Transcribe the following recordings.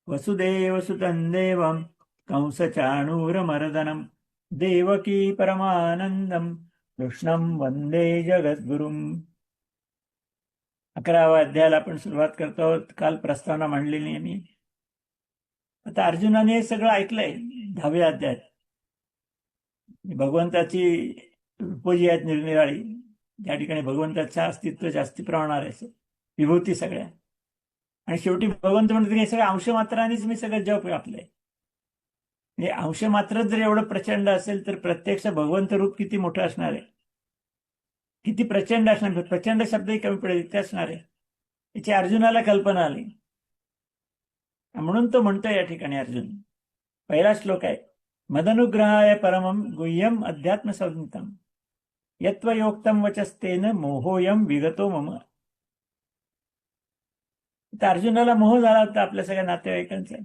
वसुदेवसुतं देवं कंसचाणूरमर्दनं देवकी परमानंदम कृष्णं वंदे जगद्गुरुम. 11व्या अध्यायाला आपण सुरुवात करतो आहोत. काल प्रस्तावना मांडलेली आहे मी. आता अर्जुनाने हे सगळं ऐकलंय. 10व्या अध्यायात भगवंताची रूपजी आहेत निरनिराळी, ज्या ठिकाणी भगवंताचं अस्तित्व जास्ती प्रमाणात आहे, विभूती सगळ्या. आणि शेवटी भगवंत म्हणतो हे सगळं अंश मात्रानेच मी सगळं जप आपलंय. म्हणजे अंश मात्र जर एवढं प्रचंड असेल तर प्रत्यक्ष भगवंत रूप किती मोठं असणार आहे, किती प्रचंड असणार. प्रचंड शब्दही कमी पडेल इतके असणार आहे, याची अर्जुनाला कल्पना आली. म्हणून तो म्हणतोय या ठिकाणी अर्जुन. पहिला श्लोक आहे, मदनुग्रहाय परमं गुह्यम अध्यात्म संहितम यत्वयोक्तम वचस्तेन मोहोयम विगतो मम. तर अर्जुनाला मोह झाला होता आपल्या सगळ्या नातेवाईकांचा.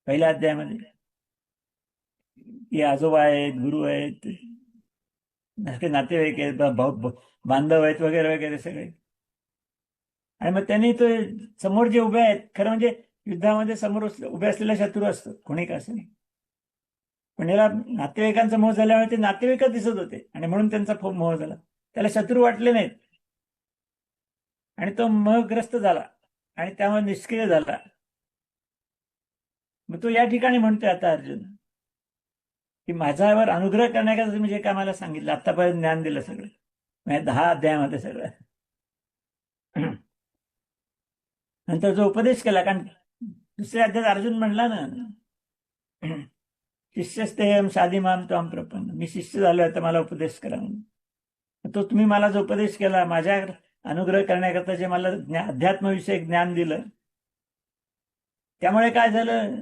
पहिल्या अध्यायामध्ये की आजोबा आहेत, गुरु आहेत, नातेवाईक आहेत, बांधव आहेत वगैरे वगैरे सगळे. आणि मग त्यांनी तो समोर जे उभे आहेत, खरं म्हणजे युद्धामध्ये समोर उभे असलेला शत्रू असतो, कोणी का असं नाही, पण याला नातेवाईकांचा मोह झाल्यामुळे ते नातेवाईकच दिसत होते आणि म्हणून त्यांचा मोह झाला. त्याला शत्रू वाटले नाहीत आणि तो मोहग्रस्त झाला आणि त्यामुळे निष्क्रिय झाला. मग तो या ठिकाणी म्हणतोय आता अर्जुन की माझ्यावर अनुग्रह करण्याकरता तुम्ही जे काय मला सांगितलं, आतापर्यंत ज्ञान दिलं सगळं, म्हणजे 10 अध्यायामध्ये सगळं, नंतर जो उपदेश केला. कारण दुसऱ्या अध्यायात अर्जुन म्हणला ना, शिष्यस्तेयम शादीमाम त्वाम प्रपन्न, मी शिष्य झालो आता मला उपदेश करा म्हणून. तो तुम्ही मला जो उपदेश केला, माझ्या अनुग्रह करण्याकरता जे मला अध्यात्मविषयक ज्ञान दिलं, त्यामुळे काय झालं,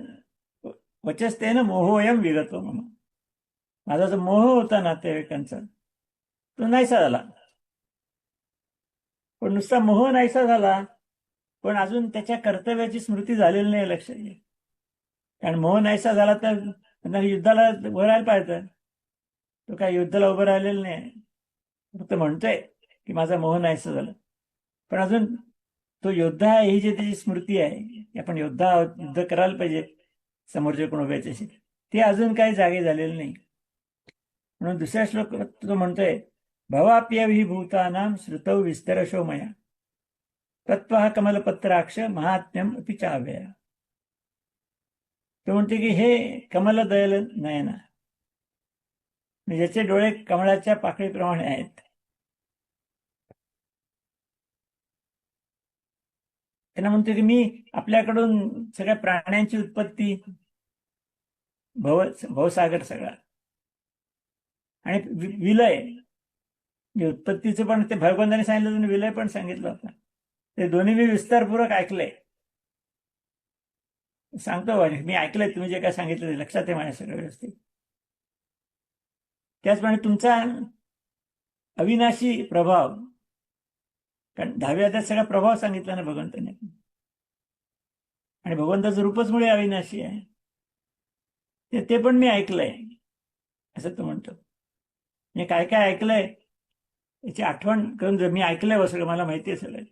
वचस्तेन मोहोयम विगतो मम. माझा जो मोह होता नातेवाईकांचा तो नाहीसा झाला. पण नुसता मोह नाहीसा झाला, पण अजून त्याच्या कर्तव्याची स्मृती झालेली नाही, लक्षात घ्या. कारण मोह नाहीसा झाला तर युद्धाला उभं राहायला पाहिजे. तो काय युद्धाला उभं राहिलेलं नाही, फक्त म्हणतोय की माझा मोह नाहीसा झाला. पण अजून तो योद्धा आहे ही जी त्याची स्मृती आहे की आपण युद्ध करायला पाहिजे समोरच्या कोण उभ्याच्या, ते अजून काही जागे झालेलं नाही. म्हणून दुसऱ्या श्लोकात तो म्हणतोय, भवाप्यविभूतानां श्रुतौ विस्तरशो मया तत्त्वः कमलपत्राक्ष महात्म्यम अपि चाव्यय. तो म्हणते की हे कमलदयल नयना, ज्याचे डोळे कमळाच्या पाकळीप्रमाणे आहेत, त्यांना म्हणतो की मी आपल्याकडून सगळ्या प्राण्यांची उत्पत्ती, भवसागर सगळा, आणि विलय, उत्पत्तीचं पण ते भगवंताने सांगितलं, तुम्ही विलय पण सांगितलं होतं, ते दोन्ही मी विस्तारपूर्वक ऐकलंय. सांगतो मी ऐकलंय, तुम्ही जे काय सांगितलं ते लक्षात आहे माझ्या सगळं व्यवस्थित. त्याचप्रमाणे तुमचा अविनाशी प्रभाव, कारण 10व्या अध्यायात सगळा प्रभाव सांगितला ना भगवंताने, आणि भगवंताचं रूपच मुळे अविनाशी आहे, ते पण मी ऐकलंय, असं तो म्हणतो. मी काय काय ऐकलंय याची आठवण करून, जर मी ऐकलंय सगळं, मला माहिती आहे सगळं,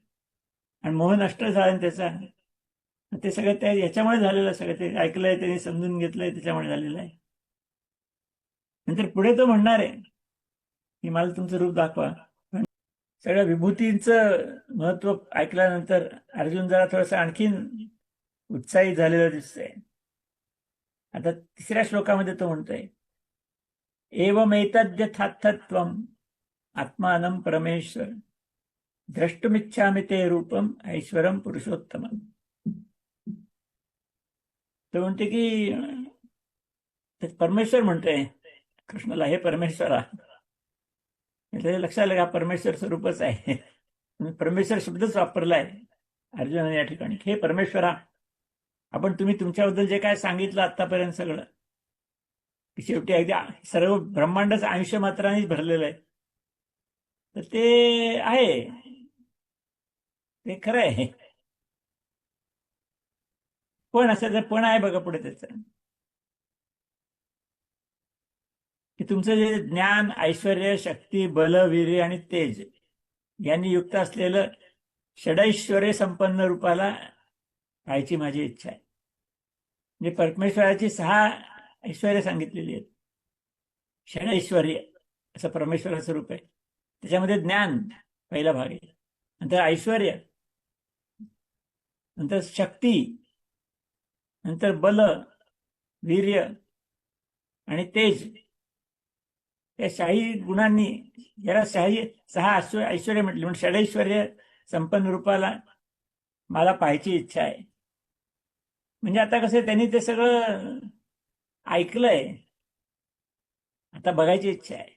आणि मोह नष्ट झाला त्याचा, ते सगळं त्या याच्यामुळे झालेलं, सगळं ते ऐकलंय, त्यांनी समजून घेतलंय, त्याच्यामुळे झालेलं आहे. नंतर पुढे तो म्हणणार आहे की मला तुमचं रूप दाखवा. सगळ्या विभूतींचं महत्व ऐकल्यानंतर अर्जुन जरा थोडंसं आणखीन उत्साहित झालेलं दिसतंय. आता 3ऱ्या श्लोकामध्ये तो म्हणतोय, एवमेतद्यथात्थत्वम् आत्मानं परमेश्वर द्रष्टुमिच्छामि ते रूपम ऐश्वरम पुरुषोत्तमम. तो म्हणते की परमेश्वर म्हणतोय कृष्णाला, हे परमेश्वरा. लक्षात आलं का, परमेश्वर स्वरूपच आहे. परमेश्वर शब्दच वापरलाय अर्जुनाने या ठिकाणी. हे परमेश्वरा, आपण तुम्ही तुमच्याबद्दल जे काय सांगितलं आतापर्यंत सगळं, की शेवटी अगदी सर्व ब्रह्मांडच आयुष्य मात्रानेच भरलेलं आहे, तर ते आहे, ते खरं आहे. पण असं पण आहे बघा पुढे त्याचं, की तुमचं जे ज्ञान, ऐश्वर, शक्ती, बल, वीर्य आणि तेज यांनी युक्त असलेलं षडैश्वर्य संपन्न रूपाला पाहायची माझी इच्छा आहे. म्हणजे परमेश्वराची 6 ऐश्वर्य सांगितलेली आहेत. षडैश्वर्य असं परमेश्वराचं रूप आहे. त्याच्यामध्ये ज्ञान पहिला भाग आहे, नंतर ऐश्वर्य, नंतर शक्ती, नंतर बल, वीर्य आणि तेज. या शाही गुणांनी याला 6 ऐश्वर्य म्हटले. म्हणजे षडैश्वर्य संपन्न रूपाला मला पाहायची इच्छा आहे. म्हणजे आता कसं त्यांनी ते सगळं ऐकलंय, आता बघायची इच्छा आहे.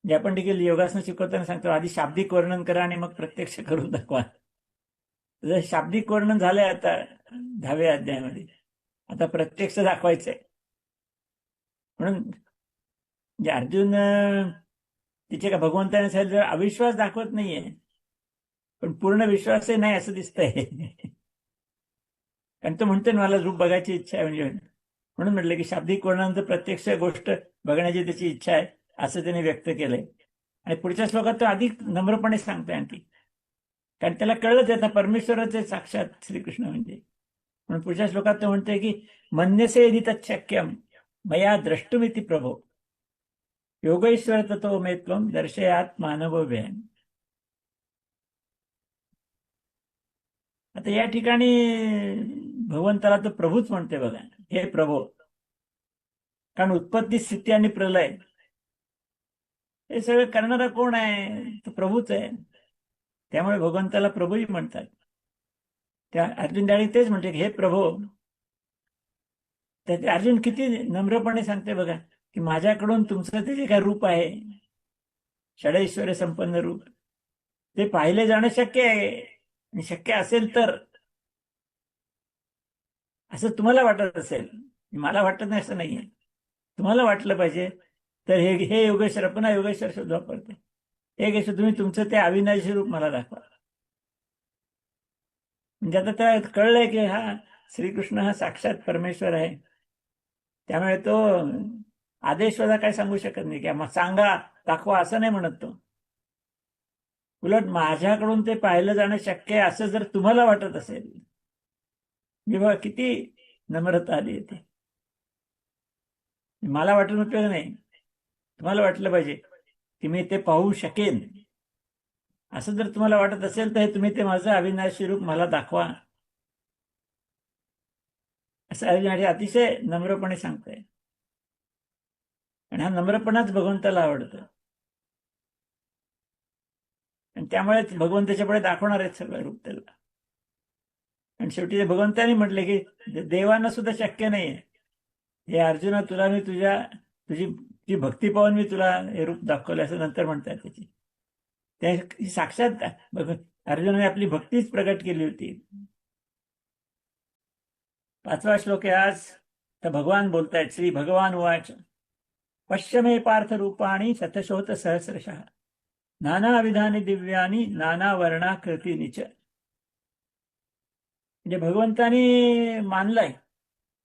जे आपण देखील योगासन शिकवताना सांगतो, आधी शाब्दिक वर्णन करा आणि मग प्रत्यक्ष करून दाखवा. जर शाब्दिक वर्णन झालंय आता 10व्या अध्यायामध्ये, आता प्रत्यक्ष दाखवायचंय. म्हणून जे अर्जुन तिचे का भगवंताने सांगितलं जर अविश्वास दाखवत नाहीये, पण पूर्ण विश्वासही नाही असं दिसतंय. कारण तो म्हणतो ना मला रूप बघायची इच्छा आहे. म्हणजे म्हणून म्हटलं की शाब्दिक वर्णनानंतर प्रत्यक्ष गोष्ट बघण्याची त्याची इच्छा आहे असं त्याने व्यक्त केलंय. आणि पुढच्या श्लोकात तो अधिक नम्रपणे सांगतोय आणखी, कारण त्याला कळलंच आता परमेश्वरच आहे साक्षात श्रीकृष्ण म्हणजे. म्हणून पुढच्या श्लोकात तो म्हणतोय की मन्यसे यदि तच्छक्यम मया द्रष्टुमिति प्रभो योगेश्वर ततो मे त्वं दर्शयात मानव व्ययम्. आता या ठिकाणी भगवंताला तो प्रभूच म्हणते बघा, हे प्रभो. कारण उत्पत्ती, स्थिती आणि प्रलय हे सगळं करणारा कोण आहे? तो प्रभूच आहे. त्यामुळे भगवंताला प्रभूही म्हणतात. त्या अर्जुन त्यावेळी तेच म्हणते की हे प्रभो. तर अर्जुन किती नम्रपणे सांगते बघा की माझ्याकडून तुमचं ते जे काय रूप आहे, षडैश्वर्य संपन्न रूप, ते पाहिले जाणं शक्य आहे. आणि शक्य असेल तर, असं तुम्हाला वाटत असेल, मला वाटत नाही असं नाहीये, तुम्हाला वाटलं पाहिजे तर हे योगेश्वर, पुन्हा योगेश्वर शब्द वापरते. हे योगेश्वर तुम्ही तुमचं ते अविनाशी रूप मला दाखवा. म्हणजे आता त्या कळलंय की हा श्रीकृष्ण हा साक्षात परमेश्वर आहे. त्यामुळे तो आदेशवादा काय सांगू शकत नाही की मग सांगा, दाखवा, असं नाही म्हणत तो. उलट माझ्याकडून ते पाहिलं जाणं शक्य आहे असं जर तुम्हाला वाटत असेल, बघा किती नम्रता आली येते. मला वाटून उपयोग नाही, तुम्हाला वाटलं पाहिजे की मी ते पाहू शकेन. असं जर तुम्हाला वाटत असेल तर तुम्ही ते माझं अविनाशी रूप मला दाखवा, असं अर्जुन अतिशय नम्रपणे सांगतोय. आणि हा नम्रपणाच भगवंताला आवडतं. आणि त्यामुळे भगवंताच्या पुढे दाखवणार आहेत सगळं रूप त्याला. आणि शेवटी भगवंतानी म्हटले की देवांना सुद्धा शक्य नाहीये, हे अर्जुना तुला मी तुझी भक्ती पाहून मी तुला हे रूप दाखवलं, असं नंतर म्हणतात त्याची. त्या साक्षात अर्जुनाने आपली भक्तीच प्रकट केली होती. 5वा श्लोक आहे आज. तर भगवान बोलतायत, श्री भगवान वाच पश्य मे पार्थ रूपाणी शतशोत सहस्रशः नाना विधानी दिव्यानी नाना वर्णाकृतीनिच. म्हणजे भगवंतानी मानलंय.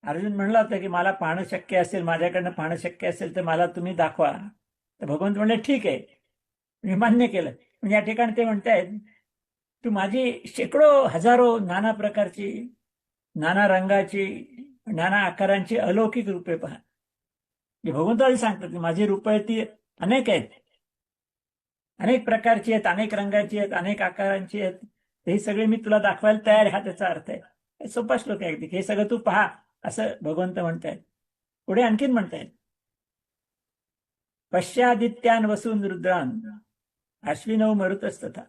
अर्जुन म्हणला होता की मला पाहणं शक्य असेल, माझ्याकडनं पाहणं शक्य असेल तर मला तुम्ही दाखवा. तर भगवंत म्हणले ठीक आहे, मी मान्य केलं. म्हणजे या ठिकाणी ते म्हणतायत तू माझी शेकडो हजारो नाना प्रकारची, नाना रंगाची, नाना आकारांची अलौकिक रूपे पहा. भगवंताजी सांगतात की माझी रूप आहेत ती अनेक आहेत, अनेक प्रकारची आहेत, अनेक रंगाची आहेत, अनेक आकारांची आहेत. हे सगळे मी तुला दाखवायला तयार आहे, हा त्याचा अर्थ आहे. सोपा श्लोक आहे अगदी. हे सगळं तू पहा असं भगवंत म्हणतायत. पुढे आणखीन म्हणतायत, पश्चादित्यान वसून रुद्रान अश्विनव मरुतस्तथा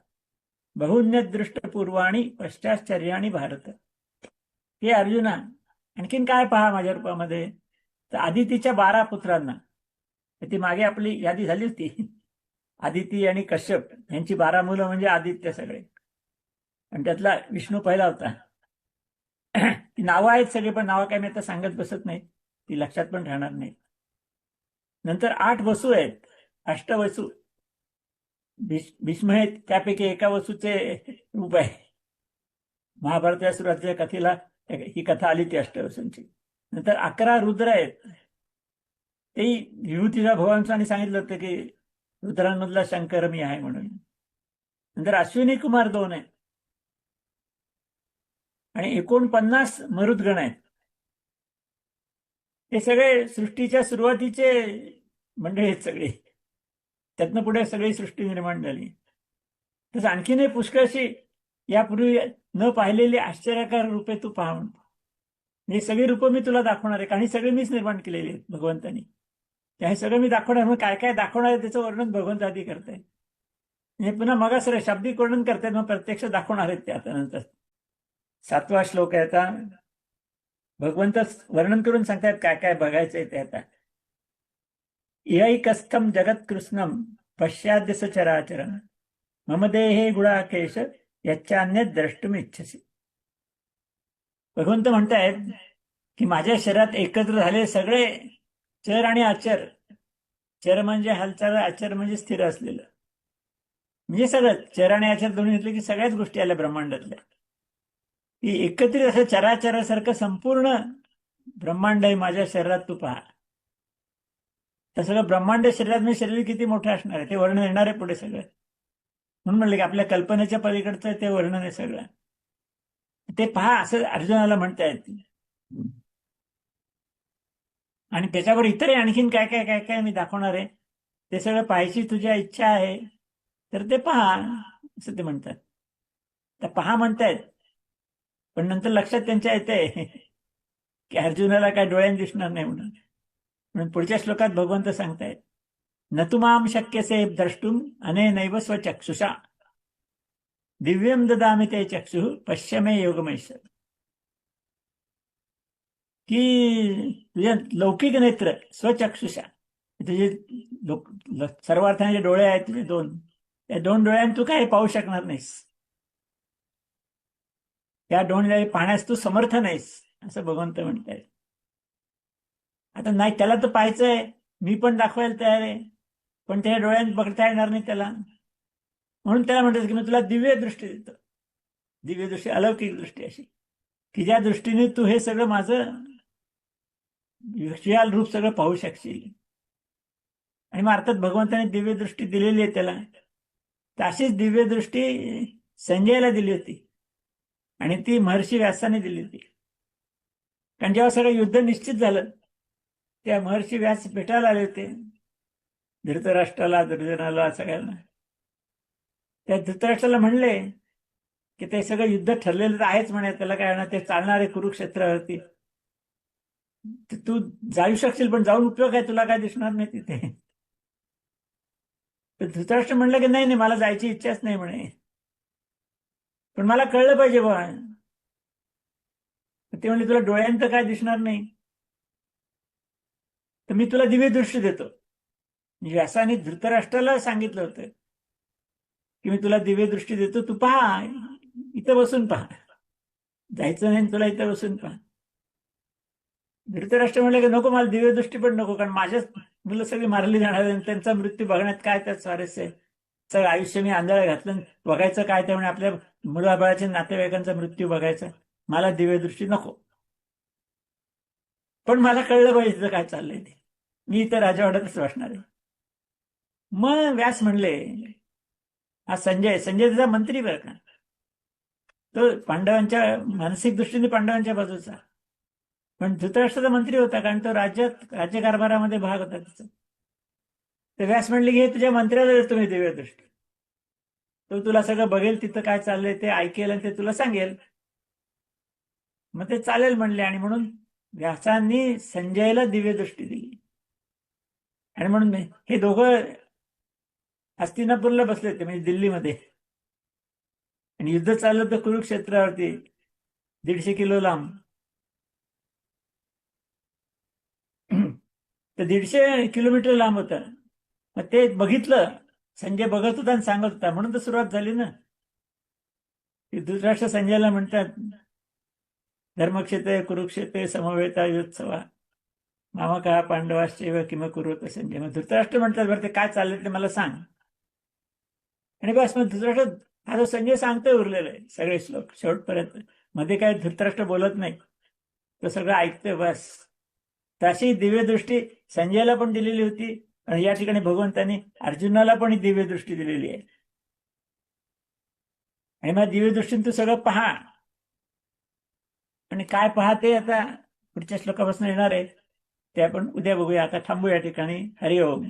बहुन्यत दृष्टपूर्वाणी पश्चाश्चर्याणी भारत. हे अर्जुना आणखीन काय पहा माझ्या रूपामध्ये. तर आदितीच्या 12 पुत्रांना, ती मागे आपली यादी झाली होती, आदिती आणि कश्यप यांची 12 मुलं म्हणजे आदित्य सगळे. आणि त्यातला विष्णू पहिला होता. ती नावं आहेत सगळे, पण नावं काय मी आता सांगत बसत नाही, ती लक्षात पण राहणार नाही. नंतर 8 वसू आहेत, अष्टवसू. भीष्म आहेत, त्यापैकी एका वसूचे रूप आहे. महाभारताच्या सुरुवातीच्या कथेला ही कथा आली ती अष्टवसूंची. नंतर 11 रुद्र आहेत, तेही विभूतीच्या भगवान सांगितलं होतं की रुद्रांमधला शंकर मी आहे म्हणून. नंतर अश्विनी कुमार 2 आहेत आणि 49 मरुद्गण आहेत. हे सगळे सृष्टीच्या सुरुवातीचे मंडळी आहेत सगळे. त्यातनं पुढे सगळी सृष्टी निर्माण झाली. तसं आणखीनही पुष्कळशी यापूर्वी न पाहिलेली आश्चर्यकार रूपे तू पहा म्हणतो. ही सगळी रूपं मी तुला दाखवणार आहे, आणि सगळी मीच निर्माण केलेली आहेत भगवंतानी. हे सगळं मी दाखवणार. मग काय काय दाखवणार आहे त्याचं वर्णन भगवंत आधी करताय. हे पुन्हा मगासर शाब्दिक वर्णन करतायत, मग प्रत्यक्ष दाखवणार आहेत ते आता नंतर. 7वा श्लोक आहे आता. भगवंत वर्णन करून सांगतायत काय काय बघायचंय ते आता. इहैकस्थम जगत कृष्णम पश्चाद्य चराचरम मम देहे गुणाकेश याच्यान्य द्रष्टुम इच्छसी. भगवंत म्हणतायत की माझ्या शरीरात एकत्र झाले सगळे चर आणि अचर. चर म्हणजे हालचाल, आचर म्हणजे स्थिर असलेलं. म्हणजे सगळं चर आणि आचर दोन्ही घेतले की सगळ्याच गोष्टी आल्या ब्रह्मांडातल्या. की एकत्रित असं चराचरासारखं संपूर्ण ब्रह्मांड आहे माझ्या शरीरात तू पहा. तर सगळं ब्रह्मांड शरीरात म्हणजे शरीर किती मोठं असणार आहे ते वर्णन येणार आहे पुढे सगळं. म्हणून म्हणले की आपल्या कल्पनेच्या पलीकडचं ते वर्णन आहे सगळं. ते पहा असं अर्जुनाला म्हणतायत. आणि त्याच्यावर इतरही आणखीन काय काय काय काय मी दाखवणार आहे, ते सगळं पाहायची तुझ्या इच्छा आहे तर ते पहा असं ते म्हणतात. तर पहा म्हणतायत, पण नंतर लक्षात त्यांच्या येते की अर्जुनाला काय डोळ्यांनी दिसणार नाही म्हणून. म्हणून पुढच्या श्लोकात भगवंत सांगतायत न तु माम शक्यसे द्रष्टुम अनेनैव स्वचक्षुषा दिव्यम ददामि ते चक्षुः पश्य मे योगमैश्वर. की तुझ्या लौकिक नेत्र स्वचक्षुषा, तुझे सर्वार्थाने डोळे आहेत तुझे दोन, त्या दोन डोळ्यांनी तू काय पाहू शकणार नाहीस. त्या डोळ्याने पाहण्यास तू समर्थ नाहीस असं भगवंत म्हणताय. आता नाही त्याला तर पाहायचंय, मी पण दाखवायला तयार आहे, पण त्या डोळ्यांनी बघता येणार नाही त्याला. म्हणून त्याला म्हणतात की मी तुला दिव्य दृष्टी देतो. दिव्य दृष्टी, अलौकिक दृष्टी अशी की ज्या दृष्टीने तू हे सगळं माझं विषयाल रूप सगळं पाहू शकशील. आणि मग अर्थात भगवंताने दिव्य दृष्टी दिलेली आहे त्याला. तर अशीच दिव्य दृष्टी संजयला दिली होती आणि ती महर्षी व्यासाने दिली होती. कारण जेव्हा सगळं युद्ध निश्चित झालं त्या महर्षी व्यास भेटायला आले होते धृतराष्ट्राला, दुर्योधनाला, सगळ्यांना. त्या धृतराष्ट्राला म्हणले की ते सगळं युद्ध ठरलेलं तर आहेच म्हणे, त्याला काय ना ते चालणार आहे कुरुक्षेत्रावरती, तू जाऊ शकशील पण जाऊन उपयोग आहे, तुला काय दिसणार नाही तिथे. तर धृतराष्ट्र म्हणलं की नाही नाही मला जायची इच्छाच नाही म्हणे, पण मला कळलं पाहिजे बा. ते म्हणले तुला डोळ्यांचं काय दिसणार नाही तर मी तुला दिव्य दृष्टी देतो. व्यासाने धृतराष्ट्राला सांगितलं होतं की मी तुला दिव्य दृष्टी देतो, तू पहा, इथं बसून पहा, जायचं नाही तुला, इथं बसून पहा. धृतराष्ट्र म्हणले की नको मला दिव्य दृष्टी पण नको, कारण माझ्याच मुलं सगळी मारली जाणार आहे, त्यांचा मृत्यू बघण्यात काय त्यात स्वारस्य आहे. सगळं आयुष्य मी आंधळा घातलं, बघायचं काय ते म्हणे आपल्या मुलाबाळाच्या नातेवाईकांचा मृत्यू बघायचा, मला दिव्य दृष्टी नको. पण मला कळलं पाहिजे तिथं काय चाललंय ते, मी इथं राजवाड्यातच बसणार आहे. मग व्यास म्हणले, हा संजय त्याचा मंत्री बरं का, तो पांडवांच्या मानसिक दृष्टीने पांडवांच्या बाजूचा, पण धृतराष्ट्राचा मंत्री होता कारण तो राज्यकारभारामध्ये भाग होता त्याचा. तर व्यास म्हणले की हे तुझ्या मंत्र्याला देतो मी दिव्य दृष्टी, तो तुला सगळं बघेल, तिथं काय चाललंय ते ऐकेल आणि ते तुला सांगेल. मग ते चालेल म्हणले, आणि म्हणून व्यासांनी संजयला दिव्य दृष्टी दिली. आणि म्हणून हे दोघं हस्तिनापूरला बसले होते म्हणजे दिल्लीमध्ये, आणि युद्ध चाललं होतं कुरुक्षेत्रावरती 150 किलो लांब. तर 150 किलोमीटर लांब होतं. मग ते बघितलं, संजय बघत होता आणि सांगत होता, म्हणून तर सुरुवात झाली ना. धृतराष्ट्र संजयला म्हणतात धर्मक्षेत्र कुरुक्षेत्र समवेता युत्सवा मामा का पांडवाश्चैव किम कुरुत संजय. मग धृतराष्ट्र म्हणतात बरं ते काय चाललंय ते मला सांग. आणि बस मग धृतराष्ट्र हा जो संजय सांगतोय उरलेलं आहे सगळे श्लोक शेवटपर्यंत, मध्ये काय धृतराष्ट्र बोलत नाही, तो सगळं ऐकतोय बस. तशी दिव्यदृष्टी संजयला पण दिलेली होती, आणि या ठिकाणी भगवंतांनी अर्जुनाला पण दिव्य दृष्टी दिलेली आहे. आणि मग दिव्य दृष्टीने तू सगळं पहा. आणि काय पहा ते आता पुढच्या श्लोकापासून येणार आहे. ते आपण उद्या बघूया. आता थांबू या ठिकाणी. हरिओम.